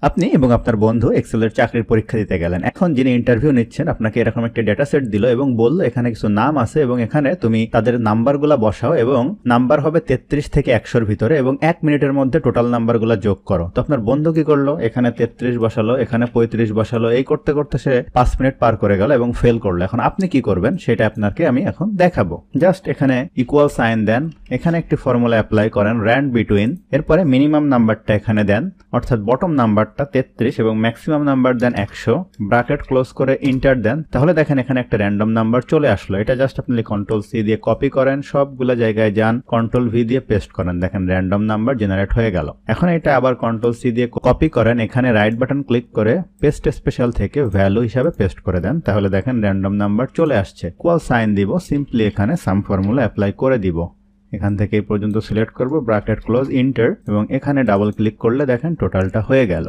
আপনি এবং আপনার বন্ধু এক্সেলের চাকরির পরীক্ষা দিতে গেলেন। এখন যিনি ইন্টারভিউ নিচ্ছেন আপনাকে এরকম একটা ডেটা সেট দিল এবং বলল এখানে কিছু নাম আছে এবং এখানে তুমি তাদের নাম্বারগুলা বসাও এবং নাম্বার হবে 33 থেকে 100-র ভিতরে এবং 1 মিনিটের মধ্যে টোটাল নাম্বারগুলা যোগ করো। তো আপনার বন্ধু কি করলো, এখানে 33 বসালো, এখানে 35 বসালো, এই করতে করতে সে 5 মিনিট পার করে গেল এবং ফেল করলো। এখন আপনি কি করবেন সেটা আপনাকে আমি এখন দেখাবো। জাস্ট এখানে ইকুয়াল সাইন দেন, এখানে একটি ফর্মুলা অ্যাপ্লাই করেন র্যান্ড বিটুইন, এরপরে মিনিমাম নাম্বারটা এখানে দেন অর্থাৎ বটম নাম্বারটা 33 এবং ম্যাক্সিমাম নাম্বার দেন 100, ব্র্যাকেট ক্লোজ করে ইন্টার দেন। তাহলে দেখেন এখানে একটা র্যান্ডম নাম্বার চলে আসলো। এটা জাস্ট আপনি কন্ট্রোল সি দিয়ে কপি করেন, সবগুলো জায়গায় যান, কন্ট্রোল ভি দিয়ে পেস্ট করেন, দেখেন র্যান্ডম নাম্বার জেনারেট হয়ে গেল। এখন এটা আবার কন্ট্রোল সি দিয়ে কপি করেন, এখানে রাইট বাটন ক্লিক করে পেস্ট স্পেশাল থেকে ভ্যালু হিসাবে পেস্ট করে দেন, তাহলে দেখেন র্যান্ডম নাম্বার চলে আসছে। ইকুয়াল সাইন দিব, সিম্পলি এখানে সাম ফর্মুলা অ্যাপ্লাই করে দিব। এখান থেকে এই পর্যন্ত সিলেক্ট করব, ব্র্যাকেট ক্লোজ ইন্টার এবং এখানে ডাবল ক্লিক করলে দেখেন টোটালটা হয়ে গেল।